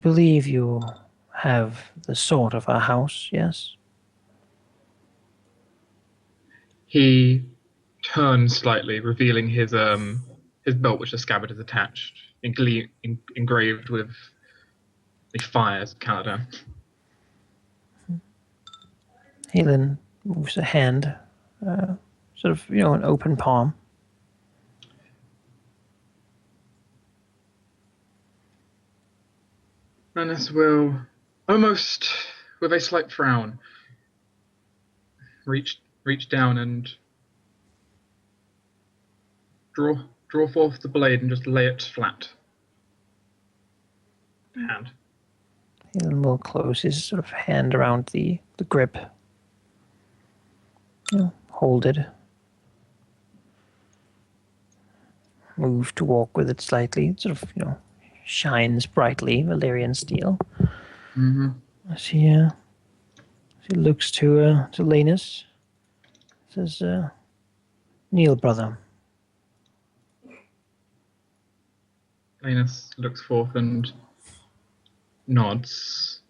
believe you have the sort of a house, yes? He turns slightly, revealing his belt, which the scabbard is attached, engraved with the fires of Caladan. Helen moves a hand, sort of, an open palm. Manus will, almost with a slight frown, reach down and draw forth the blade and just lay it flat. Hand. Helen will close his sort of hand around the grip. Hold it. Move to walk with it slightly. It sort of, shines brightly, Valyrian steel. Mm-hmm. She looks to Lanus. Says, "Kneel, brother." Lanus looks forth and nods,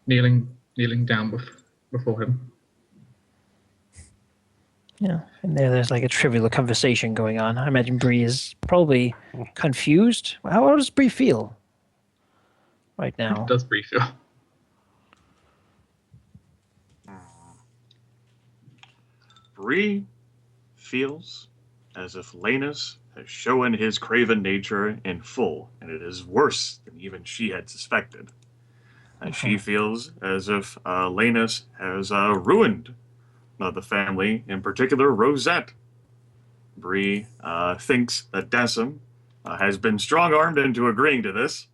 kneeling down before him. Yeah, and there's like a trivial conversation going on. I imagine Bree is probably confused. How does Bree feel right now? How does Bree feel? Bree feels as if Lanus has shown his craven nature in full, and it is worse than even she had suspected. And she feels as if Lanus has ruined the family, in particular Rosette. Bree thinks that Decim has been strong-armed into agreeing to this,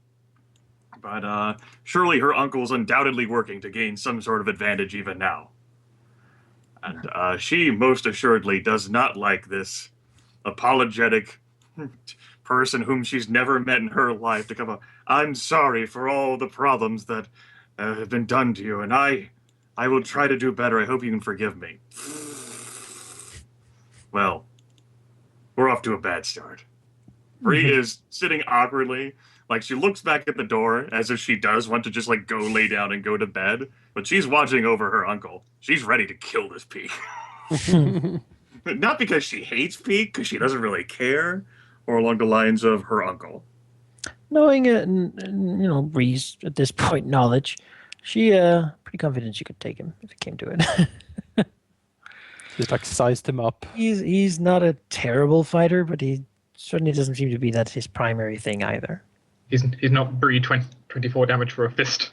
but surely her uncle's undoubtedly working to gain some sort of advantage even now. And she most assuredly does not like this apologetic person whom she's never met in her life to come up. I'm sorry for all the problems that have been done to you, and I will try to do better. I hope you can forgive me. Well, we're off to a bad start. Bree is sitting awkwardly, like she looks back at the door as if she does want to just like go lay down and go to bed, but she's watching over her uncle. She's ready to kill this Peak. Not because she hates Peak, because she doesn't really care, or along the lines of her uncle. Knowing it, and Bree's at this point knowledge, she pretty confident she could take him if it came to it. Just like sized him up. He's not a terrible fighter, but he certainly doesn't seem to be that his primary thing either. He's not Bree 24 damage for a fist.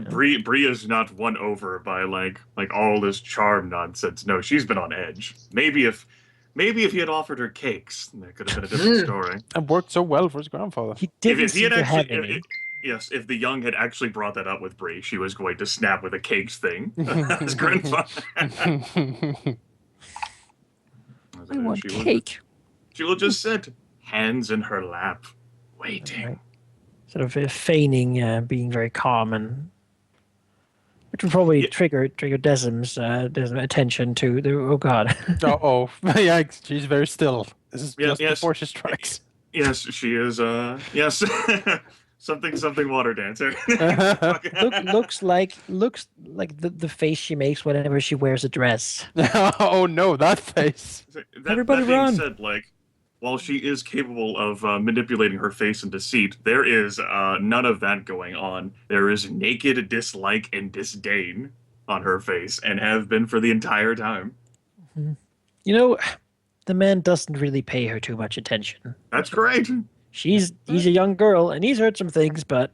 Bree is not won over by like all this charm nonsense. No, she's been on edge. Maybe if he had offered her cakes, that could have been a different story. And worked so well for his grandfather. He didn't seem to have any. Yes, if the young had actually brought that up with Bree, she was going to snap with a cakes thing. His grandfather. I want cake. She will just sit, hands in her lap, waiting. Right. Sort of feigning being very calm, and which would probably trigger Decim's attention to the. Oh God. Yeah, she's very still. This is just before she strikes. Yes, she is. Yes. Something water dancer. looks like the face she makes whenever she wears a dress. Oh no, that face! Everybody run! Said, while she is capable of manipulating her face in deceit, there is none of that going on. There is naked dislike and disdain on her face, and have been for the entire time. Mm-hmm. The man doesn't really pay her too much attention. That's great. He's a young girl, and he's heard some things, but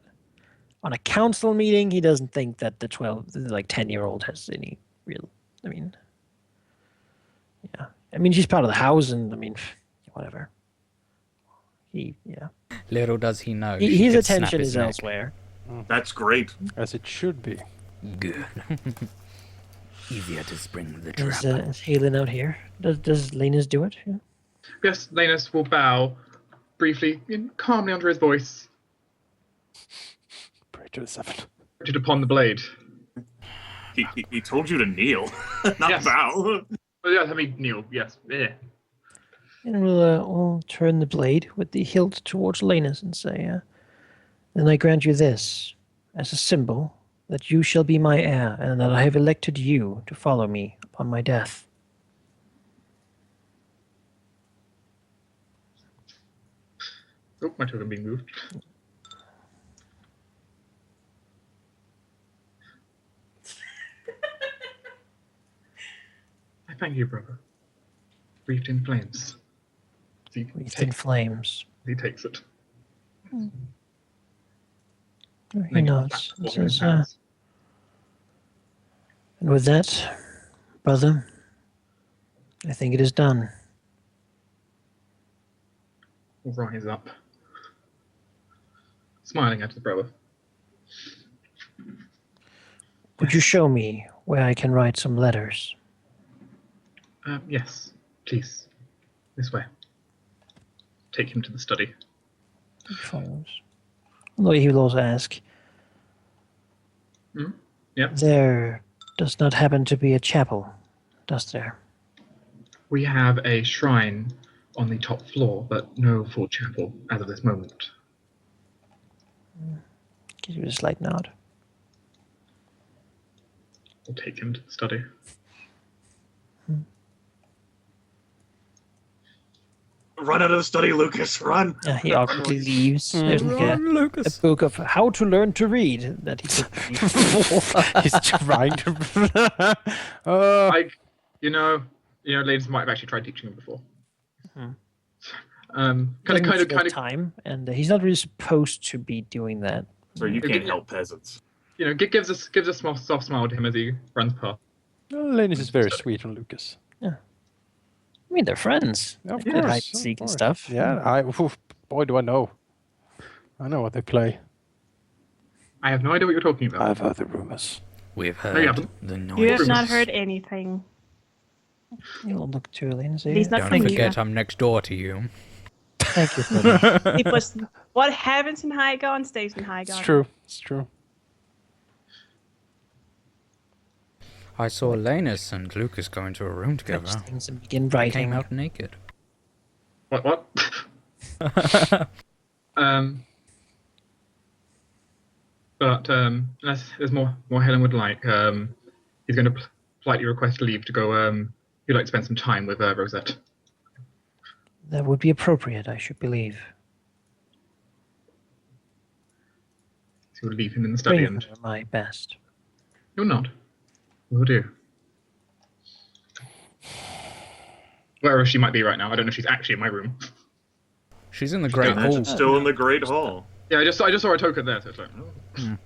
on a council meeting, he doesn't think that the 10-year-old has any real. She's part of the house, and whatever. Little does he know. His attention is elsewhere. That's great. As it should be. Good. Easier to spring the trap. Is Halen out here? Does Lanus do it? Yeah. Yes, Lanus will bow briefly, calmly under his voice. Pray to the seven. Upon the blade. He told you to kneel, not bow. Yeah, kneel. Yes. Yeah. And we'll turn the blade with the hilt towards Lanus and say, Then I grant you this, as a symbol that you shall be my heir, and that I have elected you to follow me upon my death. Oh, my token being moved. I thank you, brother. Wreathed in flames. Wreathed in flames. He takes it. He nods. And says, and with that, brother, I think it is done. Will rise up, smiling at his brother. Would you show me where I can write some letters? Yes, please. This way. Take him to the study. He follows. Although he will also ask, Yep. there does not happen to be a chapel, does there? We have a shrine on the top floor, but no full chapel as of this moment. Gives you a slight nod. We'll take him to the study. Run out of the study, Lucas. Run. He awkwardly leaves. There's like a Lucas. book of how to learn to read that he took. He's trying to. Ladies might have actually tried teaching him before. Kind of time, and he's not really supposed to be doing that. So you can't help peasants. Gives a small soft smile to him as he runs past. Linus is very sweet on Lucas. Yeah. I mean, they're friends. Of They course. hide and seek and stuff. Yeah, boy, do I know. I know what they play. I have no idea what you're talking about. I've heard the rumors. We've you heard haven't. the noise. You have not heard anything. You'll look to Elaine and say, He's not Don't from forget here. I'm next door to you. thank you for that. It was what happens in High Garden stays in High It's Garden. true. It's true. I saw Lanus and Lucas go into a room together. Fetch things and begin They writing. came out naked. What? But unless there's more Helen would like, he's going to politely request leave to go. He'd like to spend some time with Rosette. That would be appropriate, I should believe. So we'll leave him in the study, Bring and her my best. you'll nod. Will do. Wherever she might be right now, I don't know if she's actually in my room. She's in the Great Imagine Hall. still in the Great Hall. Yeah, I just saw a token there, so it's like, oh.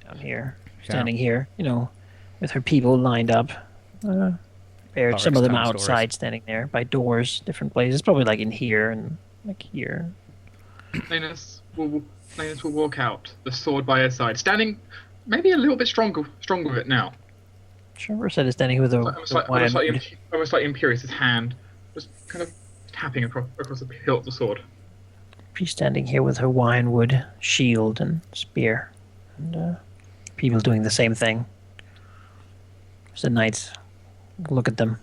Down here, standing here, with her people lined up. Prepared. Some of them Barracks outside, stories. standing there by doors, different places. Probably like in here and like here. Lanus will walk out, the sword by his side, standing maybe a little bit stronger with it now. Sure, Rosetta is standing with a Almost like imperious, his hand just kind of tapping across the hilt of the sword. She's standing here with her winewood shield and spear, and people doing the same thing. As the knights look at them,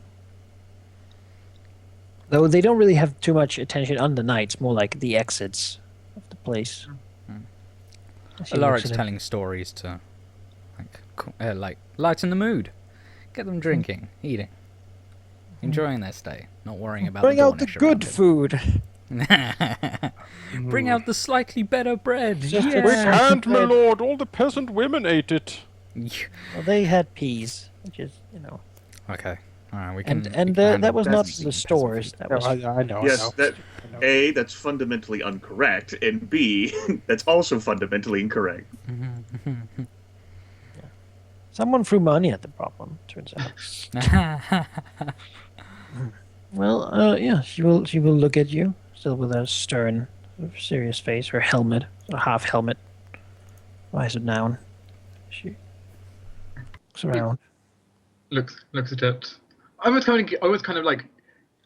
though they don't really have too much attention on the knights, more like the exits of the place. As she looks Alaric's at him. telling stories to like lighten the mood. Get them drinking, eating, enjoying their stay, not worrying about Bring the out the Dornish good around food. them. Bring out the slightly better bread. Just a We Yeah. can't, my lord. All the peasant women ate it. Well, they had peas, which is Okay. Alright, we can. and we can that was not peasant from the food. stores. That No, was I know. Yes, I know. that I know. A, that's fundamentally incorrect, and B, that's also fundamentally incorrect. someone threw money at the problem. Turns out. Well, yeah, she will look at you, still with a stern, sort of serious face. Her helmet, a half helmet, lies it down. She looks around. Looks at it. I was kind of like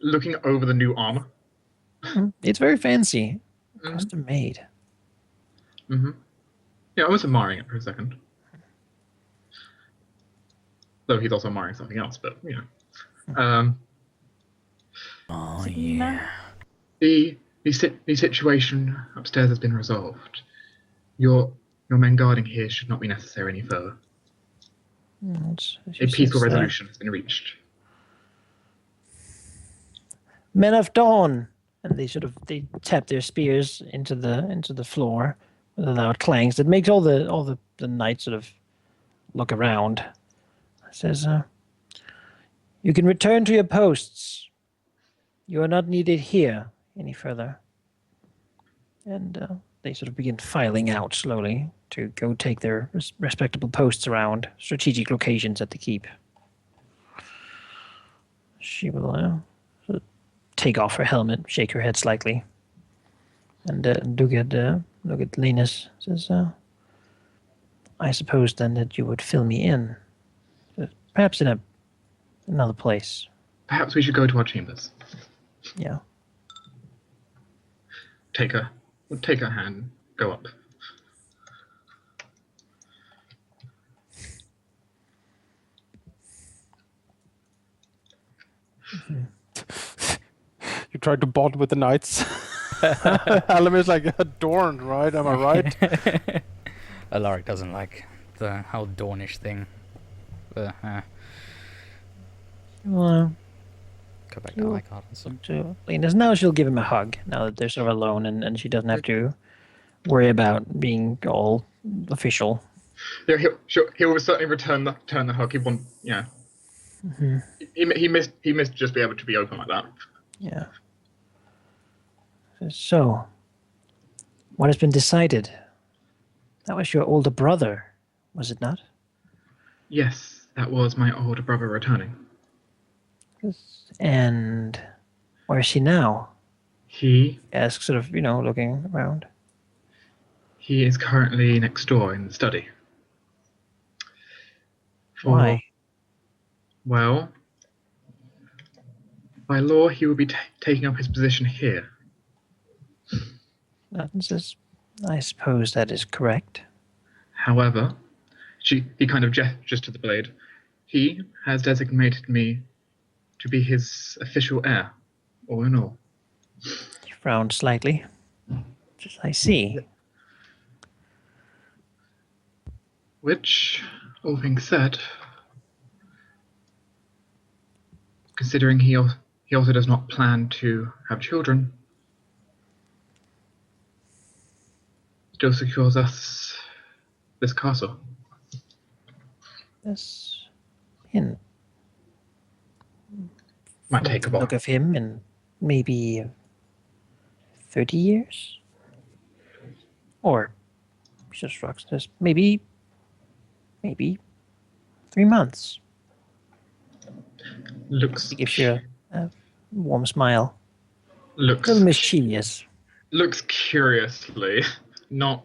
looking over the new armor. It's very fancy, custom made. Yeah, I was admiring it for a second. Though he's also admiring something else, but Oh yeah. the situation upstairs has been resolved. Your men guarding here should not be necessary any further. She A peaceful says, resolution has been reached. Men of Dawn, and they tap their spears into the floor with loud clangs that makes all the knights sort of look around. It says, "You can return to your posts. You are not needed here any further." And they sort of begin filing out slowly to go take their respectable posts around strategic locations at the keep. She will sort of take off her helmet, shake her head slightly, and look at Linus. Says, "I suppose then that you would fill me in, perhaps in another place." Perhaps we should go to our chambers. Yeah. Take her hand, go up. You tried to bond with the knights. Haldamir's like adorned, right? Am I right? Alaric doesn't like the whole Dornish thing. But, Well, go back to Icard and stuff. to Linus. Now she'll give him a hug, now that they're sort of alone and she doesn't have to worry about being all official. Yeah, he'll certainly return the hug. He won't. Yeah. Mm-hmm. He missed just be able to be open like that. Yeah. So, what has been decided? That was your older brother, was it not? Yes, that was my older brother returning. And where is he now? He Asks, sort of, looking around. He is currently next door in the study. Why? Well, by law, he will be taking up his position here. Nothing says, I suppose that is correct. However, he kind of gestures to the blade. He has designated me to be his official heir, all in all. He frowned slightly. Just, I see. Which, all things said, considering he also does not plan to have children, still secures us this castle. Yes. In Might take a while. look of him in maybe 30 years? Or, just rocks this, maybe 3 months. Looks He gives you a warm smile. A looks little mischievous. looks curiously, not.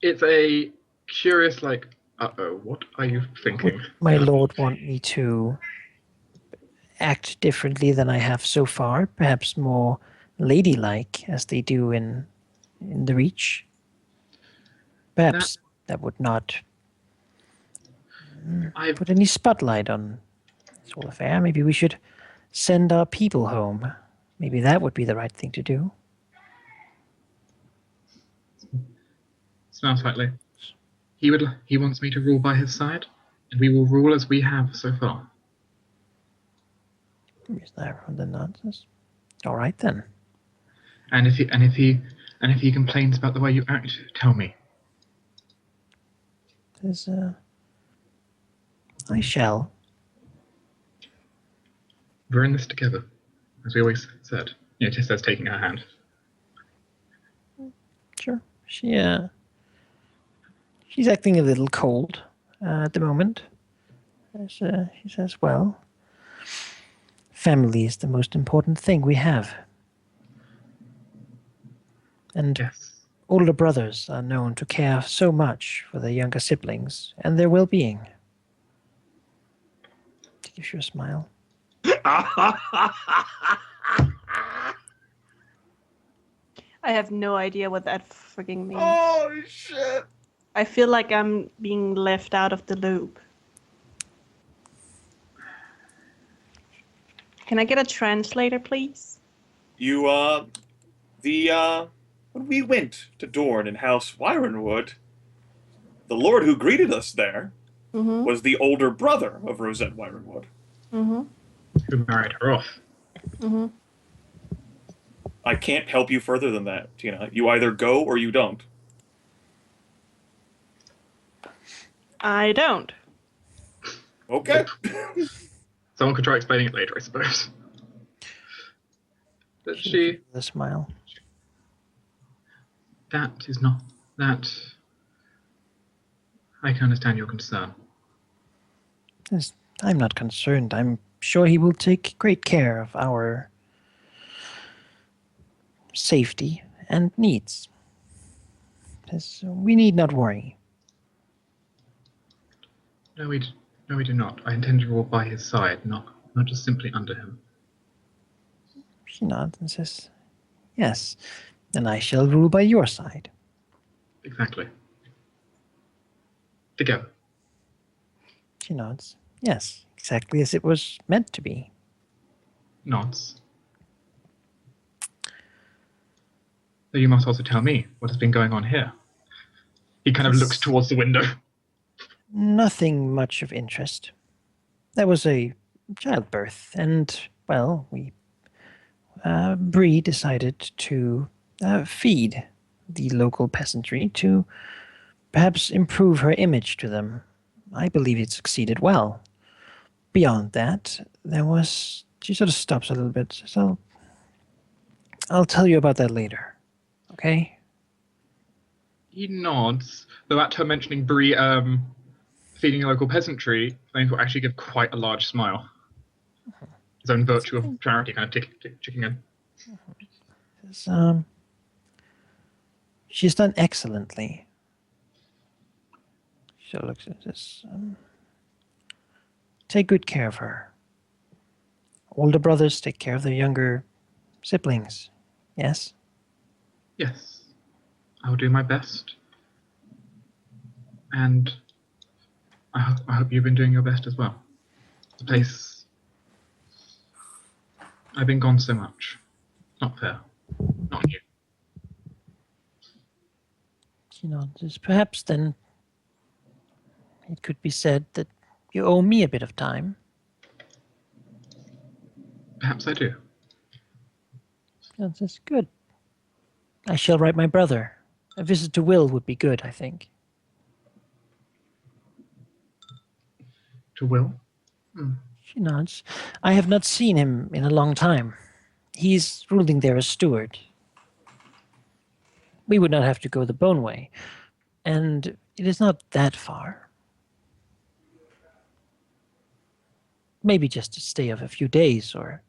It's a curious, like, uh-oh, what are you thinking? Would my lord want me to act differently than I have so far? Perhaps more ladylike, as they do in the Reach? Perhaps that would not put any spotlight on this whole affair. Maybe we should send our people home. Maybe that would be the right thing to do. Smile slightly. He wants me to rule by his side, and we will rule as we have so far. Is that the nonsense? All right then. And if he complains about the way you act, tell me. There's I shall. We're in this together, as we always said. Just says taking her hand. Sure. She's acting a little cold at the moment. As, she says, well, family is the most important thing we have. And Yes. older brothers are known to care so much for their younger siblings and their well-being. She gives you a smile. I have no idea what that frigging means. Oh shit! I feel like I'm being left out of the loop. Can I get a translator, please? You, when we went to Dorne in House Wyronwood, the lord who greeted us there Mm-hmm. was the older brother of Rosette Wyronwood. Mm-hmm. Who married her off? Mm-hmm. I can't help you further than that, Tina. You either go or you don't. I don't. Okay. Someone could try explaining it later, I suppose. But she... The smile. That is not... That... I can understand your concern. Yes, I'm not concerned. I'm sure he will take great care of our safety and needs. Yes, we need not worry. No, we do not. I intend to rule by his side, not just simply under him. She nods and says, yes, and I shall rule by your side. Exactly. Together. She nods. Yes, exactly as it was meant to be. Nods. So you must also tell me what has been going on here. He kind of Yes. looks towards the window. Nothing much of interest. There was a childbirth, and, well, Bree decided to feed the local peasantry to perhaps improve her image to them. I believe it succeeded well. Beyond that, there was... She sort of stops a little bit, so I'll tell you about that later. Okay? He nods, though at her mentioning Bree feeding a local peasantry, Flames will actually give quite a large smile. His own virtue of charity kind of ticking in. She's done excellently. She looks at this. Take good care of her. Older brothers take care of their younger siblings. Yes? Yes, I will do my best. And I hope you've been doing your best as well. The place... I've been gone so much. Not fair. Not you. You know, just perhaps then it could be said that you owe me a bit of time. Perhaps I do. That's good. I shall write my brother. A visit to Will would be good, I think. To Will? She nods. I have not seen him in a long time. He's ruling there as steward. We would not have to go the Bone Way, and it is not that far. Maybe just a stay of a few days, or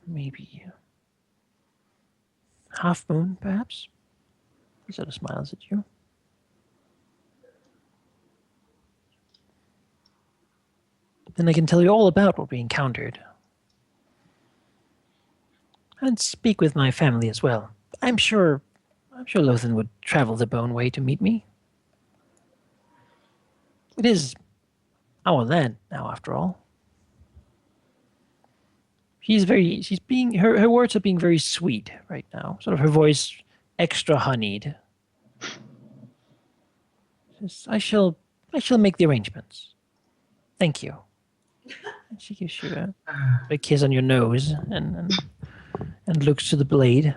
maybe half moon, perhaps. He sort of smiles at you. Then I can tell you all about what we encountered. And speak with my family as well. I'm sure Lothan would travel the Bone Way to meet me. It is our land now, after all. Her words are being very sweet right now. Sort of her voice extra honeyed. I shall make the arrangements. Thank you. And she gives you a kiss on your nose and looks to the blade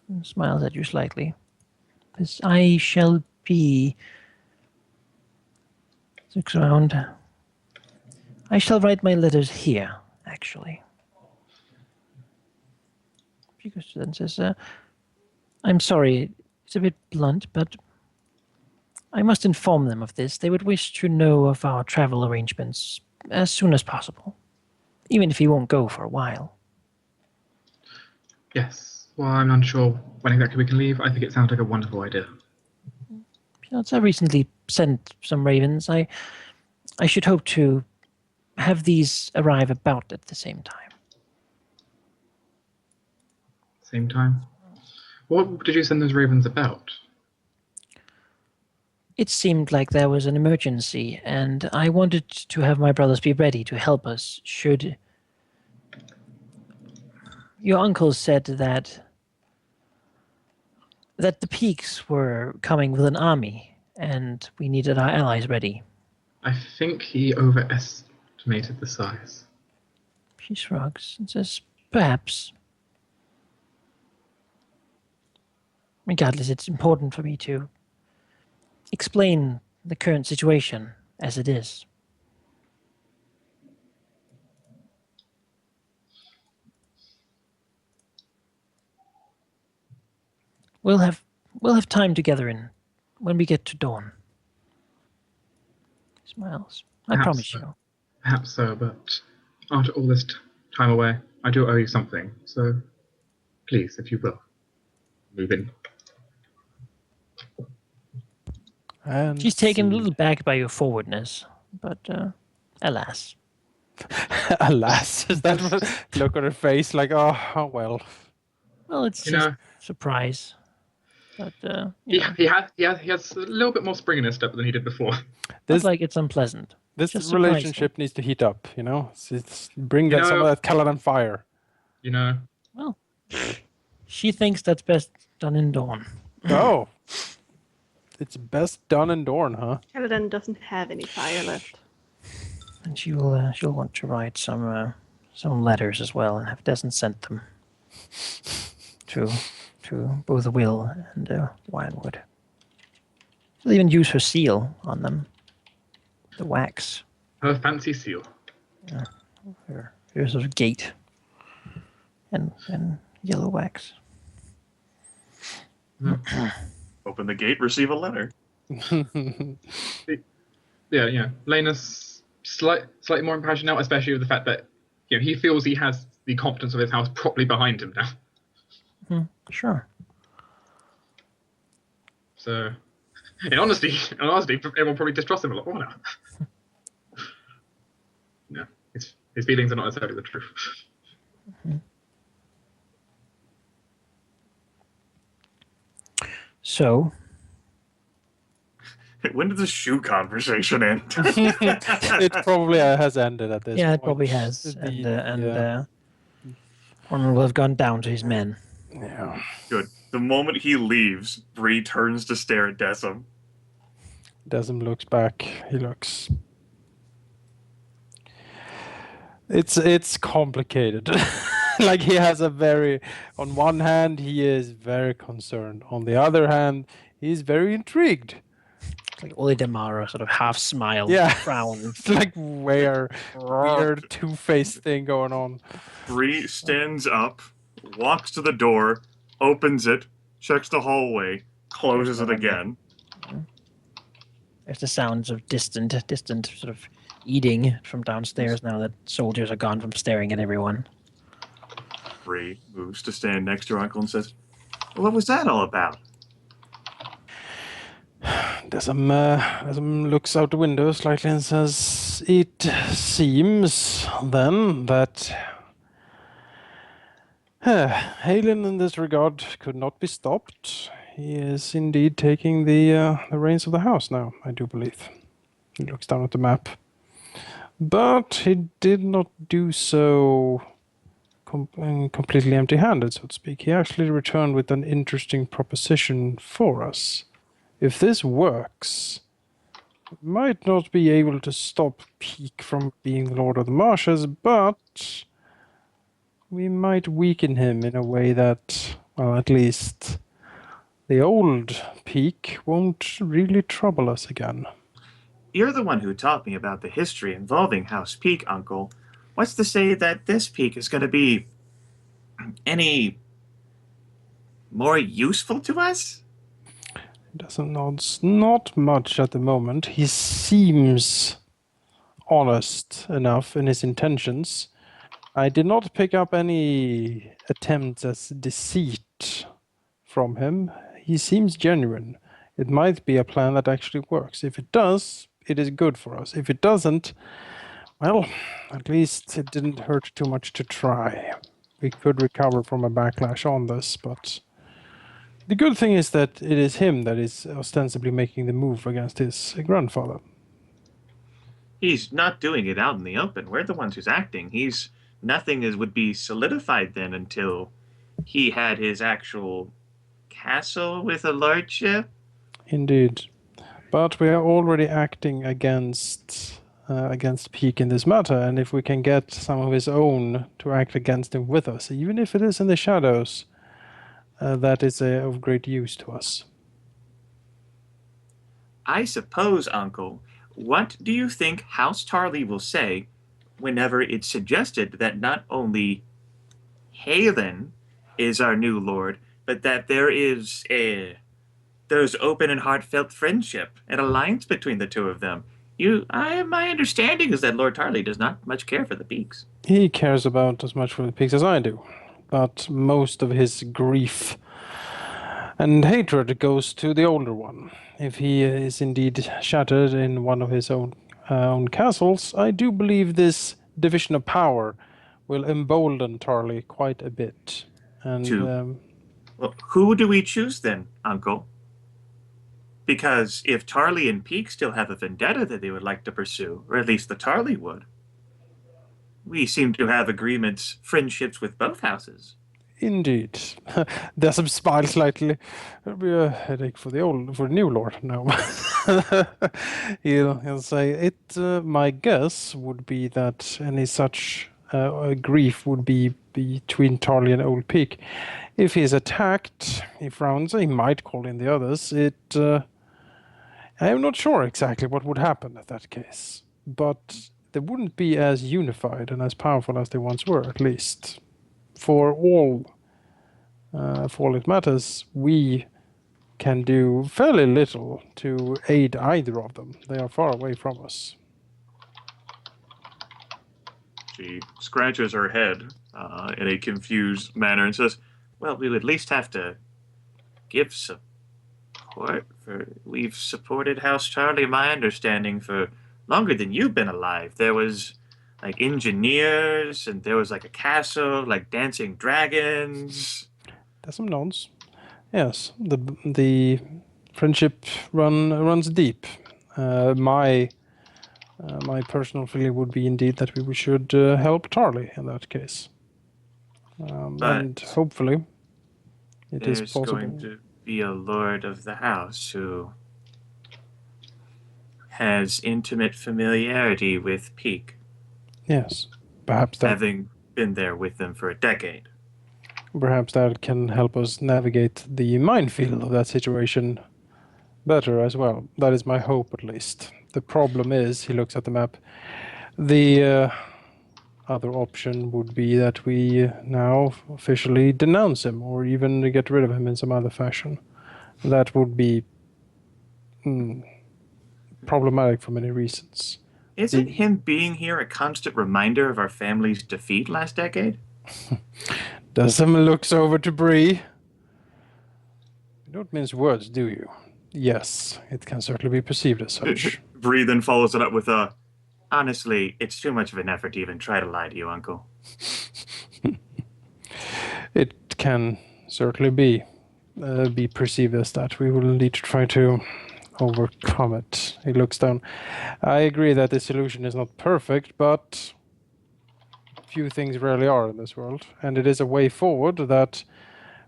and smiles at you slightly. Because I shall be... Looks around. I shall write my letters here, actually. She goes to that and says, I'm sorry, it's a bit blunt, but I must inform them of this. They would wish to know of our travel arrangements as soon as possible, even if he won't go for a while. Yes. Well, I'm unsure when exactly we can leave. I think it sounds like a wonderful idea. I recently sent some ravens. I should hope to have these arrive about at the same time. Same time. What did you send those ravens about? It seemed like there was an emergency, and I wanted to have my brothers be ready to help us should Your uncle said that the peaks were coming with an army, and we needed our allies ready. I think he overestimated the size. She shrugs and says, "Perhaps." Regardless, it's important for me to explain the current situation as it is. We'll have time together when we get to dawn. He smiles. I Perhaps promise so. you. Perhaps so, but after all this time away, I do owe you something. So, please, if you will, move in. And She's taken a see. little back by your forwardness, but alas. Alas, is that what, look on her face like, oh well. Well, it's You just know, surprise. But he has a little bit more spring in his step than he did before. This like it's unpleasant. this just surprising. relationship needs to heat up, you know. It's bring You that some of know- that Caladan fire. You know, Well, she thinks that's best done in dawn. Oh, it's best done in Dorne, huh? Caladan doesn't have any fire left. And she'll want to write some letters as well and have Desmond send them to both Will and Winewood. She'll even use her seal on them, the wax, her fancy seal. her sort of gate, and yellow wax. Open the gate, receive a letter. Yeah. Lena's slightly more impassioned now, especially with the fact that he feels he has the competence of his house properly behind him now. Sure. So, in honesty, everyone probably distrusts him a lot more now. No, his feelings are not necessarily the truth. So, When did the shoe conversation end? It probably has ended at this yeah, it point. probably has, Yeah. Ormond will have gone down to his men. Yeah. Good. The moment he leaves, Bree turns to stare at Decim. Desmond looks back. He looks. It's complicated. Like he has a very. On one hand, he is very concerned. On the other hand, he's very intrigued. Like Ole Demara, sort of half smile, Yeah. frown. It's like weird two-faced thing going on. Bree stands up, walks to the door, opens it, checks the hallway, closes it again. There's the sounds of distant sort of eating from downstairs now that soldiers are gone from staring at everyone. Bree moves to stand next to her uncle and says, "What was that all about?" Desmond looks out the window slightly and says, "It seems then that Halen in this regard could not be stopped. He is indeed taking the reins of the house now, I do believe." He looks down at the map. But he did not do so completely empty-handed, so to speak. He actually returned with an interesting proposition for us. If this works, we might not be able to stop Peak from being the Lord of the Marshes, but we might weaken him in a way that, well, at least the old Peak won't really trouble us again. You're the one who taught me about the history involving House Peak, Uncle. What's to say that this peak is going to be any more useful to us? Doesn't nods. Not much at the moment. He seems honest enough in his intentions. I did not pick up any attempts at deceit from him. He seems genuine. It might be a plan that actually works. If it does, it is good for us. If it doesn't, well, at least it didn't hurt too much to try. We could recover from a backlash on this, but the good thing is that it is him that is ostensibly making the move against his grandfather. He's not doing it out in the open. We're the ones who's acting. He's nothing would be solidified then until he had his actual castle with a lordship. Indeed. But we are already acting against Peak in this matter, and if we can get some of his own to act against him with us, even if it is in the shadows, that is of great use to us. I suppose, Uncle, what do you think House Tarley will say whenever it's suggested that not only Halen is our new lord, but that there's open and heartfelt friendship and alliance between the two of them? My understanding is that Lord Tarley does not much care for the Peaks. He cares about as much for the pigs as I do, but most of his grief and hatred goes to the older one. If he is indeed shattered in one of his own castles, I do believe this division of power will embolden Tarley quite a bit. And Well, who do we choose then, Uncle? Because if Tarley and Peak still have a vendetta that they would like to pursue, or at least the Tarley would, we seem to have agreements, friendships with both houses. Indeed. Desmond smiles slightly. It'll be a headache for the new lord. No. he'll say it. My guess would be that any such grief would be between Tarley and Old Peak. If he is attacked, he frowns. He might call in the others. I am not sure exactly what would happen in that case, but they wouldn't be as unified and as powerful as they once were, at least. For all it matters, we can do fairly little to aid either of them. They are far away from us. She scratches her head in a confused manner and says, well, we would at least have to give support. We've supported House Charlie, my understanding, for longer than you've been alive. There was like engineers, and there was like a castle, like dancing dragons. There's some nods. Yes, the friendship runs deep. My personal feeling would be indeed that we should help Tarley in that case, and hopefully it is possible. There's going to be a lord of the house who has intimate familiarity with Peak. Yes, perhaps that. Having been there with them for a decade. Perhaps that can help us navigate the minefield of that situation better as well. That is my hope, at least. The problem is, he looks at the map, the other option would be that we now officially denounce him or even get rid of him in some other fashion. That would be problematic for many reasons. Isn't him being here a constant reminder of our family's defeat last decade? Desmond looks over to Bree. You don't mince words, do you? Yes, it can certainly be perceived as such. Bree then follows it up with a, honestly, it's too much of an effort to even try to lie to you, Uncle. It can certainly be perceived as that. We will need to try to overcome it. He looks down. I agree that the solution is not perfect, but few things really are in this world, and it is a way forward that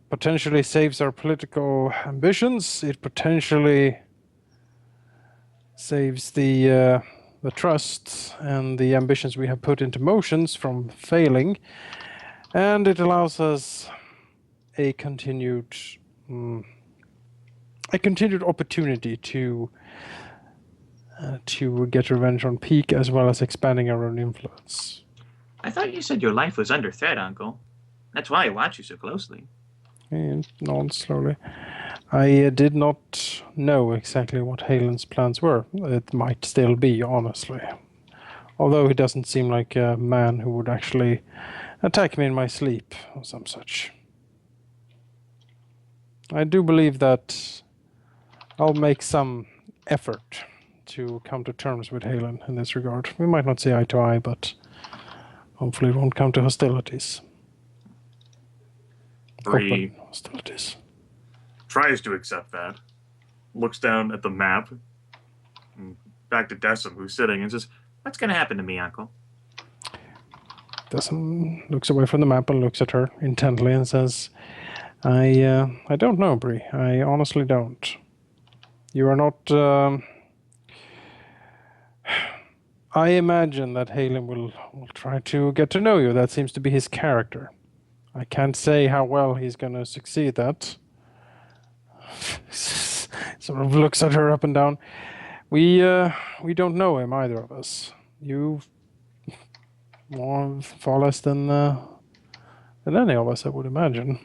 potentially saves our political ambitions. It potentially saves the trust and the ambitions we have put into motions from failing, and it allows us a continued opportunity to get revenge on Peak, as well as expanding our own influence. I thought you said your life was under threat, Uncle. That's why I watch you so closely. He nods slowly. I did not know exactly what Halen's plans were. It might still be, honestly. Although he doesn't seem like a man who would actually attack me in my sleep or some such. I do believe that I'll make some effort to come to terms with Halen in this regard. We might not see eye to eye, but hopefully it won't come to hostilities. Bree Open hostilities. tries to accept that, looks down at the map, and back to Decim, who's sitting, and says, what's going to happen to me, Uncle? looks away from the map and looks at her intently and says, I don't know, Bree. I honestly don't. You are not... I imagine that Halin will try to get to know you. That seems to be his character. I can't say how well he's going to succeed that. Sort of looks at her up and down. We don't know him, either of us. You far less than any of us, I would imagine.